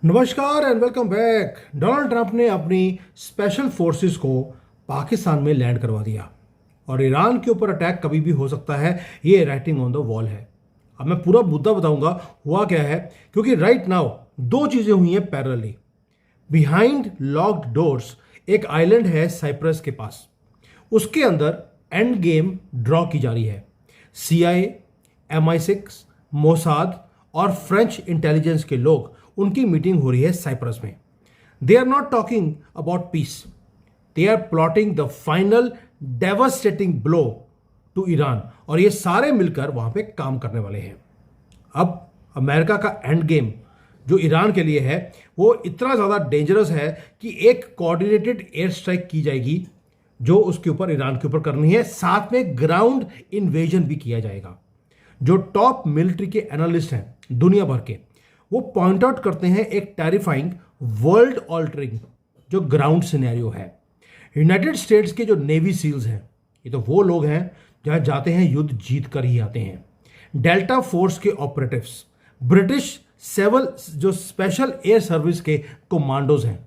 नमस्कार and welcome back. Donald Trump ने अपनी स्पेशल फोर्सेस को पाकिस्तान में लैंड करवा दिया और ईरान के ऊपर अटैक कभी भी हो सकता है, ये राइटिंग ऑन द वॉल है। अब मैं पूरा मुद्दा बताऊंगा हुआ क्या है, क्योंकि राइट नाउ दो चीजें हुई हैं पैरेलली। बिहाइंड लॉक्ड डोर्स एक आइलैंड है साइप्रस के पास, उसके अंदर एंड गेम ड्रॉ की जा रही है। CIA, MI6, मोसाद और फ्रेंच इंटेलिजेंस के लोग, उनकी मीटिंग हो रही है साइप्रस में। They are not talking about peace, they are plotting the final devastating blow to Iran, और ये सारे मिलकर वहां पे काम करने वाले हैं। अब अमेरिका का एंड गेम जो ईरान के लिए है वो इतना ज़्यादा डेंजरस है कि एक कोऑर्डिनेटेड एयर स्ट्राइक की जाएगी जो उसके ऊपर, ईरान के ऊपर करनी है। साथ में ग्राउंड इन्वेजन भी किया जाएगा। जो टॉप मिलिट्री के एनालिस्ट हैं दुनिया भर के, वो पॉइंट आउट करते हैं एक टेरिफाइंग वर्ल्ड ऑल्टरिंग जो ग्राउंड सिनेरियो है। यूनाइटेड स्टेट्स के जो नेवी सील्स हैं, ये तो वो लोग हैं जहां जाते हैं युद्ध जीत कर ही आते हैं। डेल्टा फोर्स के ऑपरेटिव्स, ब्रिटिश सेवल जो स्पेशल एयर सर्विस के कमांडोज हैं,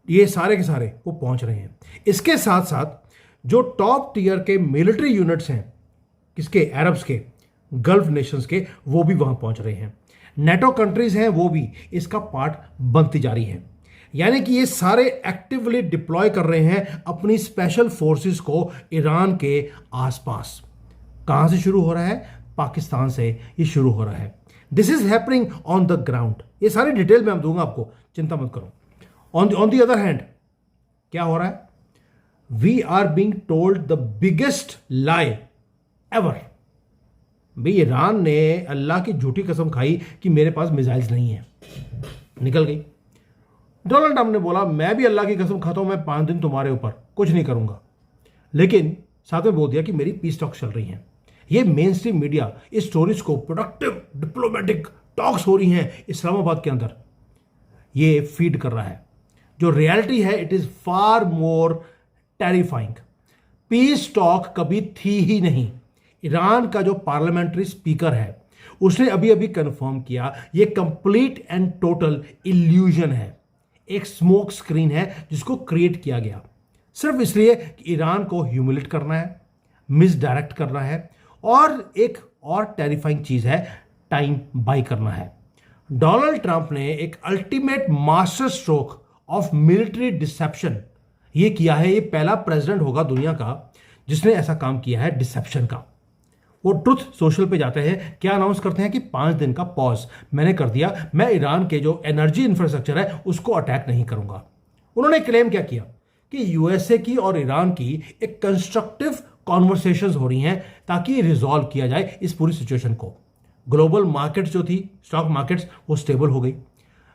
ये सारे के सारे वो पहुंच रहे हैं। इसके साथ साथ जो टॉप टीयर के मिलिट्री यूनिट्स हैं, किसके, अरब्स के, गल्फ नेशंस के, वो भी वहां पहुंच रहे हैं। नेटो कंट्रीज हैं, वो भी इसका पार्ट बनती जा रही हैं। यानी कि ये सारे एक्टिवली डिप्लॉय कर रहे हैं अपनी स्पेशल फोर्सेस को ईरान के आसपास। कहां से शुरू हो रहा है? पाकिस्तान से ये शुरू हो रहा है। This is happening on the ground. ये सारी डिटेल मैं दूंगा आपको, चिंता मत करो। ऑन द अदर हैंड क्या हो रहा है? We are being told the biggest lie ever. भाई ईरान ने अल्लाह की झूठी कसम खाई कि मेरे पास मिसाइल्स नहीं है, निकल गई। डोनाल्ड ट्रंप ने बोला मैं भी अल्लाह की कसम खाता हूं, मैं 5 दिन तुम्हारे ऊपर कुछ नहीं करूंगा, लेकिन साथ में बोल दिया कि मेरी पीस टॉक्स चल रही हैं। ये मेन स्ट्रीम मीडिया इस स्टोरीज को, प्रोडक्टिव डिप्लोमेटिक टॉक्स हो रही हैं इस्लामाबाद के अंदर, ये फीड कर रहा है। जो रियलिटी है it is far more terrifying. Piece talk कभी थी ही नहीं। ईरान का जो पार्लियामेंट्री स्पीकर है उसने अभी अभी कंफर्म किया ये कंप्लीट एंड टोटल इल्यूजन है, एक स्मोक स्क्रीन है जिसको क्रिएट किया गया सिर्फ इसलिए कि ईरान को ह्यूमिलेट करना है, मिसडायरेक्ट करना है, और एक और टेरिफाइंग चीज है, टाइम बाय करना है। डोनाल्ड ट्रंप ने एक ultimate master stroke of military deception ये किया है। ये पहला प्रेसिडेंट होगा दुनिया का जिसने ऐसा काम किया है डिसेप्शन का। वो ट्रुथ सोशल पे जाते हैं, क्या अनाउंस करते हैं कि 5 दिन का पॉज मैंने कर दिया, मैं ईरान के जो एनर्जी इंफ्रास्ट्रक्चर है उसको अटैक नहीं करूंगा। उन्होंने क्लेम क्या किया कि यूएसए की और ईरान की एक कंस्ट्रक्टिव कॉन्वर्सेशंस हो रही हैं ताकि रिजॉल्व किया जाए इस पूरी सिचुएशन को। ग्लोबल मार्केट्स जो थी, स्टॉक मार्केट्स, वो स्टेबल हो गई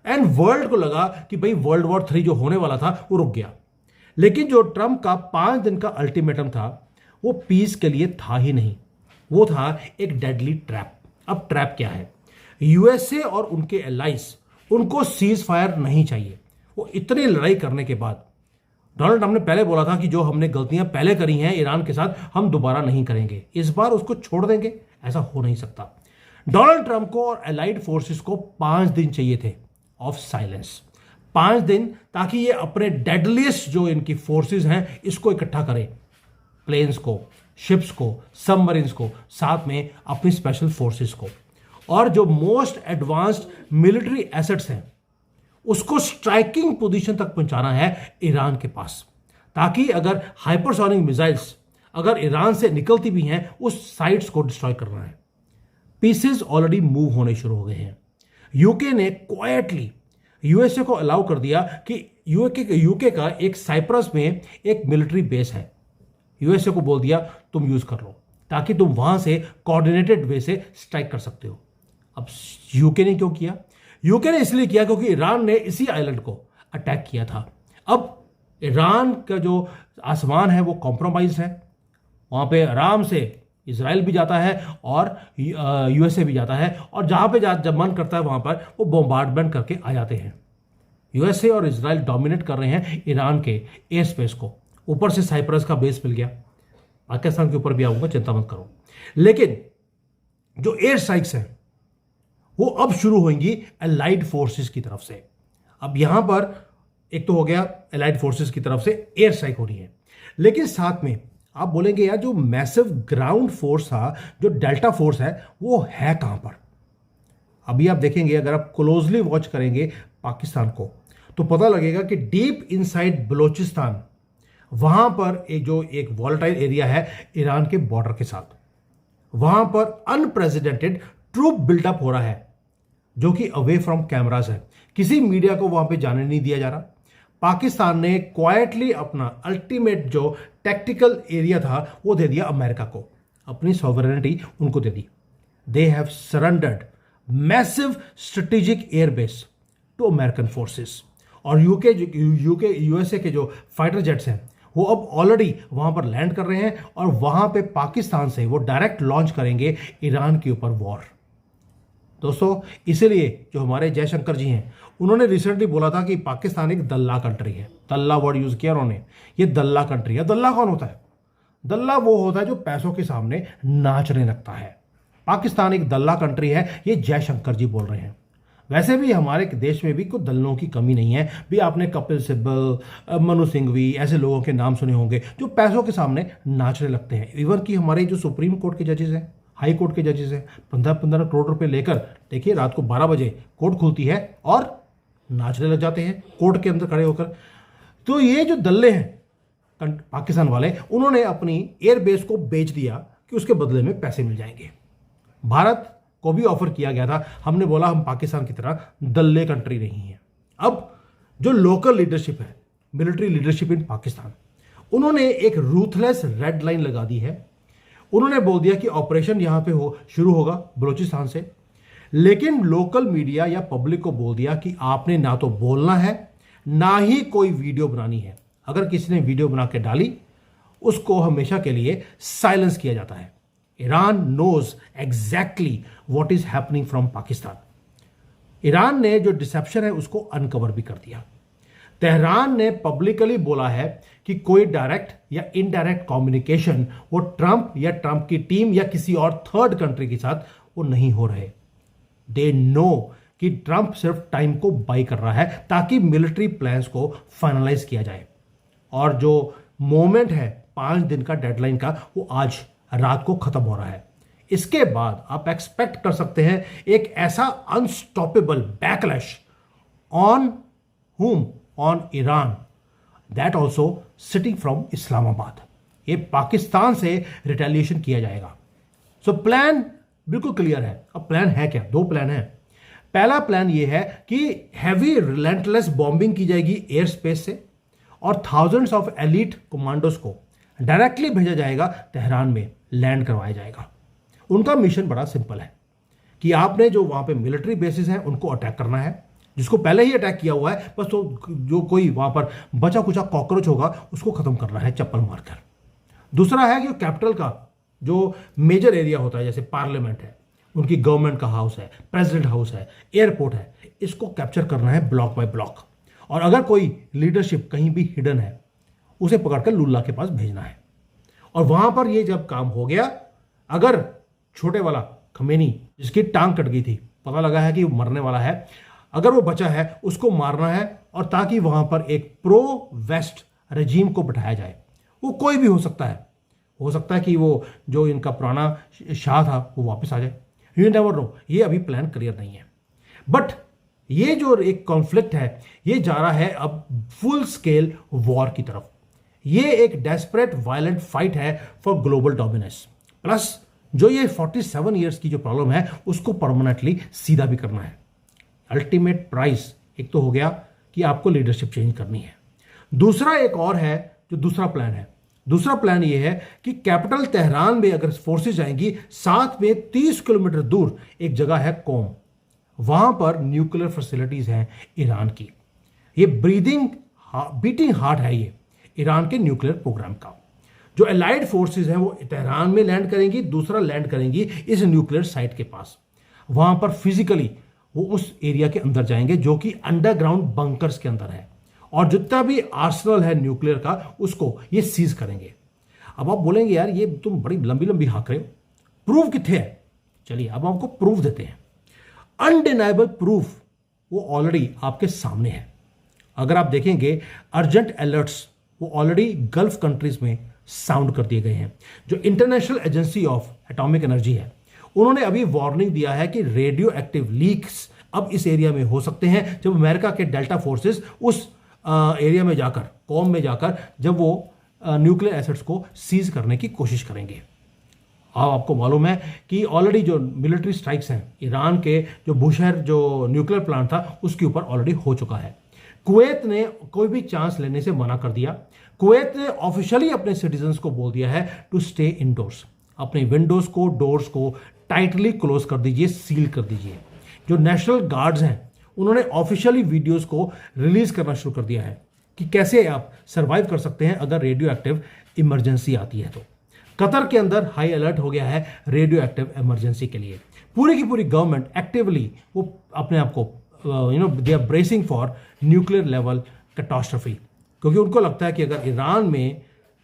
एंड वर्ल्ड को लगा कि भाई वर्ल्ड वॉर 3 जो होने वाला था वो रुक गया। लेकिन जो ट्रंप का 5 दिन का अल्टीमेटम था वो पीस के लिए था ही नहीं, वो था एक डेडली ट्रैप। अब ट्रैप क्या है? यूएसए और उनके एलाइज, उनको सीज फायर नहीं चाहिए। वो इतनी लड़ाई करने के बाद डोनाल्ड ट्रंप ने पहले बोला था कि जो हमने गलतियां पहले करी हैं ईरान के साथ हम दोबारा नहीं करेंगे, इस बार उसको छोड़ देंगे, ऐसा हो नहीं सकता। डोनाल्ड ट्रंप को और एलाइड फोर्सेस को 5 दिन चाहिए थे ऑफ साइलेंस, 5 दिन, ताकि ये अपने डेडलिएस्ट जो इनकी फोर्सेस हैं इसको इकट्ठा करें, प्लेन्स को, शिप्स को, सबमरीन्स को, साथ में अपनी स्पेशल फोर्सेस को, और जो मोस्ट एडवांस्ड मिलिट्री एसेट्स हैं उसको स्ट्राइकिंग पोजीशन तक पहुंचाना है ईरान के पास, ताकि अगर हाइपरसोनिक मिसाइल्स अगर ईरान से निकलती भी हैं उस साइट्स को डिस्ट्रॉय करना है। पीसेस ऑलरेडी मूव होने शुरू हो गए हैं। यूके ने क्वाइटली यूएसए को अलाउ कर दिया कि यूके का एक साइप्रस में एक मिलिट्री बेस है, यूएसए को बोल दिया तुम यूज कर लो ताकि तुम वहां से कोऑर्डिनेटेड वे से स्ट्राइक कर सकते हो। अब यूके ने क्यों किया? यूके ने इसलिए किया क्योंकि ईरान ने इसी आइलैंड को अटैक किया था। अब ईरान का जो आसमान है वो कॉम्प्रोमाइज है, वहां पे आराम से इजराइल भी जाता है और यूएसए भी जाता है, और जहां पे जब मन करता है वहां पर वो बॉम्बार्डमेंट करके आ जाते हैं। यूएसए और इजराइल डोमिनेट कर रहे हैं ईरान के एयर स्पेस को। ऊपर से साइप्रस का बेस मिल गया, पाकिस्तान के ऊपर भी आऊंगा, चिंता मत करो। लेकिन जो एयर स्ट्राइक्स हैं वो अब शुरू होंगी एलाइड फोर्सेस की तरफ से। अब यहां पर एक तो हो गया एलाइड फोर्सेस की तरफ से एयर स्ट्राइक हो रही है, लेकिन साथ में आप बोलेंगे यार जो मैसिव ग्राउंड फोर्स था, जो डेल्टा फोर्स है, वो है कहां पर? अभी आप देखेंगे, अगर आप क्लोजली वॉच करेंगे पाकिस्तान को, तो पता लगेगा कि डीप इनसाइड बलोचिस्तान, वहां पर एक वॉलेटाइल एरिया है ईरान के बॉर्डर के साथ, वहां पर अनप्रेसिडेंटेड ट्रूप बिल्डअप हो रहा है, जो कि अवे फ्रॉम कैमरास है। किसी मीडिया को वहां पे जाने नहीं दिया जा रहा। पाकिस्तान ने क्वाइटली अपना अल्टीमेट जो टैक्टिकल एरिया था वो दे दिया अमेरिका को, अपनी सॉवरेनिटी उनको दे दी। They have surrendered massive strategic airbase to American forces. और यूएसए के जो फाइटर जेट्स हैं वो अब ऑलरेडी वहां पर लैंड कर रहे हैं और वहां पे पाकिस्तान से वो डायरेक्ट लॉन्च करेंगे ईरान के ऊपर वॉर। दोस्तों, इसीलिए जो हमारे जयशंकर जी हैं, उन्होंने रिसेंटली बोला था कि पाकिस्तान एक दल्ला कंट्री है। दल्ला वर्ड यूज किया उन्होंने, ये दल्ला कंट्री है। दल्ला कौन होता है? दल्ला वो होता है जो पैसों के सामने नाचने लगता है। पाकिस्तान एक दल्ला कंट्री है, ये जयशंकर जी बोल रहे हैं। वैसे भी हमारे देश में भी कोई दल्लों की कमी नहीं है। भी आपने कपिल सिब्बल, मनु सिंघवी, ऐसे लोगों के नाम सुने होंगे जो पैसों के सामने नाचने लगते हैं। इवन कि हमारे जो सुप्रीम कोर्ट के जजेस हैं, हाई कोर्ट के जजेस हैं, 15-15 करोड़ रुपए लेकर, देखिए रात को 12 बजे कोर्ट खुलती है और नाचने लग जाते हैं कोर्ट के अंदर खड़े होकर। तो ये जो दल्ले हैं पाकिस्तान वाले, उन्होंने अपनी एयरबेस को बेच दिया कि उसके बदले में पैसे मिल जाएंगे। भारत को भी ऑफर किया गया था, हमने बोला हम पाकिस्तान की तरह दल्ले कंट्री नहीं है। अब जो लोकल लीडरशिप है, मिलिट्री लीडरशिप इन पाकिस्तान, उन्होंने एक रूथलेस रेड लाइन लगा दी है। उन्होंने बोल दिया कि ऑपरेशन यहां पे शुरू होगा बलूचिस्तान से, लेकिन लोकल मीडिया या पब्लिक को बोल दिया कि आपने ना तो बोलना है, ना ही कोई वीडियो बनानी है। अगर किसी ने वीडियो बना के डाली, उसको हमेशा के लिए साइलेंस किया जाता है। Iran knows exactly what is happening from Pakistan. Iran ने जो डिसेप्शन है उसको अनकवर भी कर दिया। तेहरान ने पब्लिकली बोला है कि कोई डायरेक्ट या इनडायरेक्ट कम्युनिकेशन वो ट्रंप या ट्रंप की टीम या किसी और थर्ड कंट्री के साथ वो नहीं हो रहे। दे नो कि ट्रंप सिर्फ टाइम को बाई कर रहा है ताकि मिलिट्री प्लान्स को फाइनलाइज किया जाए। और जो मोमेंट है 5 दिन का डेडलाइन का, वो आज रात को खत्म हो रहा है। इसके बाद आप एक्सपेक्ट कर सकते हैं एक ऐसा unstoppable backlash on whom? On Iran, that also sitting from Islamabad. ये पाकिस्तान से रिटेलिएशन किया जाएगा। सो प्लान बिल्कुल क्लियर है। अब प्लान है क्या? 2 प्लान है। पहला प्लान ये है कि हैवी रिलेंटलेस बॉम्बिंग की जाएगी एयर स्पेस से और थाउजेंड्स ऑफ एलीट कमांडोज को डायरेक्टली भेजा जाएगा तेहरान में, लैंड करवाया जाएगा। उनका मिशन बड़ा सिंपल है कि आपने जो वहां पे मिलिट्री बेसिस हैं उनको अटैक करना है, जिसको पहले ही अटैक किया हुआ है, बस तो जो कोई वहां पर बचा कुचा कॉकरोच होगा उसको खत्म करना है चप्पल मारकर। दूसरा है कि कैपिटल का जो मेजर एरिया होता है, जैसे पार्लियामेंट है, उनकी गवर्नमेंट का हाउस है, प्रेसिडेंट हाउस है, एयरपोर्ट है, इसको कैप्चर करना है ब्लॉक बाय ब्लॉक। और अगर कोई लीडरशिप कहीं भी हिडन है, उसे पकड़कर लुल्ला के पास भेजना है। और वहां पर ये जब काम हो गया, अगर छोटे वाला खमेनी जिसकी टांग कट गई थी, पता लगा है कि वो मरने वाला है, अगर वो बचा है उसको मारना है, और ताकि वहां पर एक प्रो वेस्ट रजीम को बिठाया जाए। वो कोई भी हो सकता है कि वो जो इनका पुराना शाह था वो वापस आ जाए। यू नेवर नो, ये अभी प्लान क्लियर नहीं है। बट ये जो एक कॉन्फ्लिक्ट है, ये जा रहा है अब फुल स्केल वॉर की तरफ। ये एक डेस्परेट वायलेंट फाइट है फॉर ग्लोबल डोमिनेंस। प्लस जो ये 47 ईयर्स की जो प्रॉब्लम है उसको परमानेंटली सीधा भी करना है। अल्टीमेट प्राइस एक तो हो गया कि आपको लीडरशिप चेंज करनी है। दूसरा एक और है जो दूसरा प्लान है। दूसरा प्लान ये है कि कैपिटल तेहरान में अगर फोर्सेस जाएंगी, साथ में 30 किलोमीटर दूर एक जगह है कोम, वहां पर न्यूक्लियर फैसिलिटीज हैं ईरान की। ये बीटिंग हार्ट है ये ईरान के न्यूक्लियर प्रोग्राम का। जो एलाइड फोर्सेस हैं वो तेहरान में लैंड करेंगी, दूसरा लैंड करेंगी इस न्यूक्लियर साइट के पास। वहां पर फिजिकली वो उस एरिया के अंदर जाएंगे जो कि अंडरग्राउंड बंकर्स के अंदर है, और जितना भी आर्सनल है न्यूक्लियर का उसको ये सीज करेंगे। अब आप बोलेंगे यार ये तुम बड़ी लंबी लंबी हाँक रहे हो, प्रूफ कितने है? चलिए अब आपको प्रूफ देते हैं। अनडिनाइबल प्रूफ वो ऑलरेडी आपके सामने है। अगर आप देखेंगे अर्जेंट अलर्ट्स वो ऑलरेडी गल्फ कंट्रीज में साउंड कर दिए गए हैं। जो international agency of atomic energy है, उन्होंने अभी वार्निंग दिया है कि रेडियो एक्टिव लीक्स अब इस एरिया में हो सकते हैं जब अमेरिका के डेल्टा फोर्सेस उस एरिया में जाकर, कॉम में जाकर, जब वो न्यूक्लियर एसेट्स को सीज करने की कोशिश करेंगे। आपको मालूम है कि ऑलरेडी जो मिलिट्री स्ट्राइक्स हैं ईरान के जो बुशहर जो न्यूक्लियर प्लांट था उसके ऊपर ऑलरेडी हो चुका है। कुवैत ने कोई भी चांस लेने से मना कर दिया। कुवैत ने ऑफिशियली अपने सिटीजन्स को बोल दिया है टू स्टे इनडोर्स। अपने विंडोज को, डोर्स को टाइटली क्लोज कर दीजिए, सील कर दीजिए। जो नेशनल गार्ड्स हैं उन्होंने ऑफिशियली वीडियोस को रिलीज करना शुरू कर दिया है कि कैसे आप सर्वाइव कर सकते हैं अगर रेडियो एक्टिव इमरजेंसी आती है। तो कतर के अंदर हाई अलर्ट हो गया है रेडियो एक्टिव इमरजेंसी के लिए। पूरी की पूरी गवर्नमेंट एक्टिवली वो अपने आप को they are bracing for nuclear level catastrophe, क्योंकि उनको लगता है कि अगर ईरान में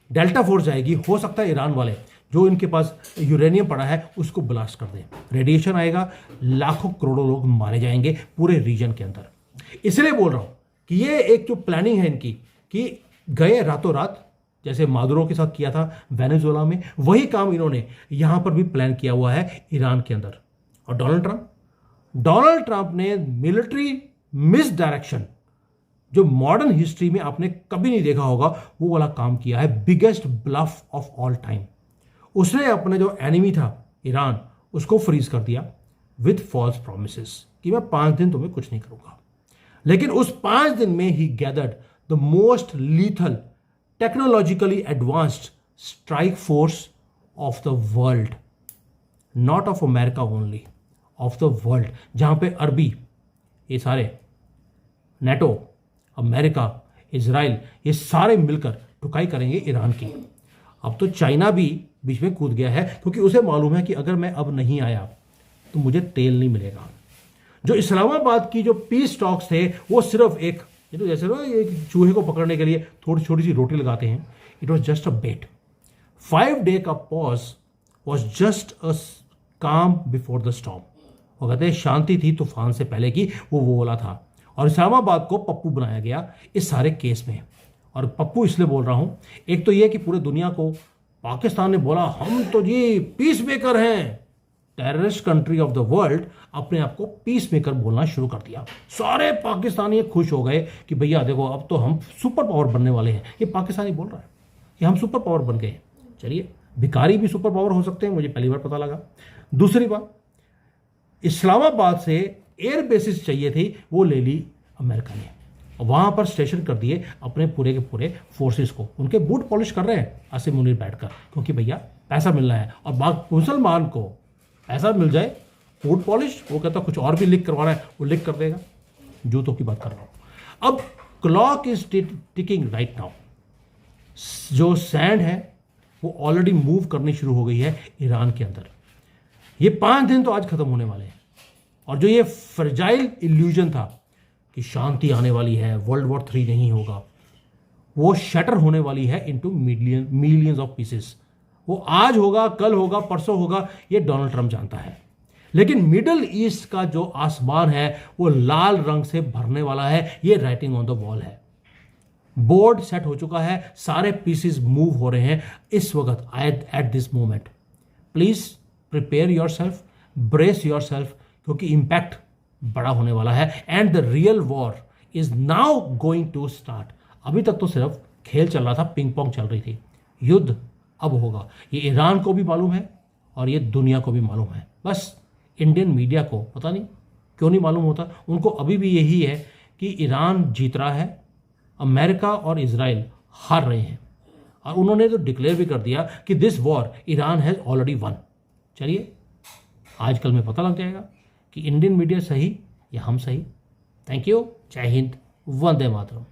डेल्टा फोर्स जाएगी, हो सकता है ईरान वाले जो इनके पास यूरेनियम पड़ा है उसको ब्लास्ट कर दें, रेडिएशन आएगा, लाखों करोड़ों लोग मारे जाएंगे पूरे रीजन के अंदर। इसलिए बोल रहा हूं कि ये एक जो प्लानिंग है इनकी कि गए रातों रात, जैसे मादुरो के साथ किया था वेनेजुएला में, वही काम इन्होंने यहां पर भी प्लान किया हुआ है ईरान के अंदर। और डोनाल्ड ट्रंप ने मिलिट्री मिस डायरेक्शन जो मॉडर्न हिस्ट्री में आपने कभी नहीं देखा होगा वो वाला काम किया है, biggest bluff of all time. उसने अपने जो एनिमी था ईरान उसको फ्रीज कर दिया विथ फॉल्स प्रोमिसेस कि मैं 5 दिन तुम्हें कुछ नहीं करूंगा। लेकिन उस 5 दिन में ही gathered the most lethal technologically advanced strike force of the world, not of America only, of the world, जहां पे अरबी ये सारे नेटो, अमेरिका, इजराइल ये सारे मिलकर ठुकाई करेंगे ईरान की। अब तो चाइना भी बीच में कूद गया है क्योंकि उसे मालूम है कि अगर मैं अब नहीं आया तो मुझे तेल नहीं मिलेगा। जो इस्लामाबाद की जो पीस टॉक्स थे वो सिर्फ एक जैसे ना एक चूहे को पकड़ने के लिए थोड़ी छोटी सी रोटी लगाते हैं, it was just a bet. 5 day का pause was just a calm before the storm. वो कहते हैं शांति थी तूफान से पहले की, वो बोला था। और इस्लामाबाद को पप्पू बनाया गया इस सारे केस में। और पप्पू इसलिए बोल रहा हूं, एक तो यह कि पूरे दुनिया को पाकिस्तान ने बोला हम तो जी पीस मेकर हैं, terrorist country of the world अपने आप को पीस मेकर बोलना शुरू कर दिया। सारे पाकिस्तानी खुश हो गए कि भैया देखो अब तो हम सुपर पावर बनने वाले हैं। ये पाकिस्तानी बोल रहा है कि हम सुपर पावर बन गए। चलिए, भिखारी भी सुपर पावर हो सकते हैं, मुझे पहली बार पता लगा। दूसरी बात, इस्लामाबाद से एयर बेसिस चाहिए थी, वो ले ली अमेरिका ने, वहां पर स्टेशन कर दिए अपने पूरे के पूरे फोर्सेस को। उनके बूट पॉलिश कर रहे हैं आसिम मुनीर बैठकर, क्योंकि भैया पैसा मिलना है। और मुसलमान को पैसा मिल जाए, बूट पॉलिश, वो कहता कुछ और भी लिख करवाना है वो लिख कर देगा। जूतों की बात कर रहा हूं। अब clock is ticking right now. जो सैंड है वो ऑलरेडी मूव करनी शुरू हो गई है ईरान के अंदर। ये 5 दिन तो आज खत्म होने वाले हैं। और जो ये फ्रेजाइल इल्यूजन था कि शांति आने वाली है, वर्ल्ड वॉर 3 नहीं होगा, वो शटर होने वाली है इनटू मिलियंस ऑफ पीसेस। वो आज होगा, कल होगा, परसों होगा, ये डोनाल्ड ट्रंप जानता है। लेकिन मिडल ईस्ट का जो आसमान है वो लाल रंग से भरने वाला है। ये राइटिंग ऑन द वॉल है। बोर्ड सेट हो चुका है, सारे पीसेस मूव हो रहे हैं इस वक्त at this moment. Please prepare yourself, brace yourself, क्योंकि इंपैक्ट बड़ा होने वाला है। And the real war is now going to start. अभी तक तो सिर्फ खेल चल रहा था, पिंग पोंग चल रही थी। युद्ध अब होगा। ये ईरान को भी मालूम है और ये दुनिया को भी मालूम है। बस इंडियन मीडिया को पता नहीं क्यों नहीं मालूम होता। उनको अभी भी यही है कि ईरान जीत रहा है, अमेरिका और इजराइल हार रहे हैं। और उन्होंने तो डिक्लेयर भी कर दिया कि this war Iran has already one. चलिए, आजकल में पता लग जाएगा कि इंडियन मीडिया सही या हम सही। Thank you. जय हिंद, वंदे मातरम।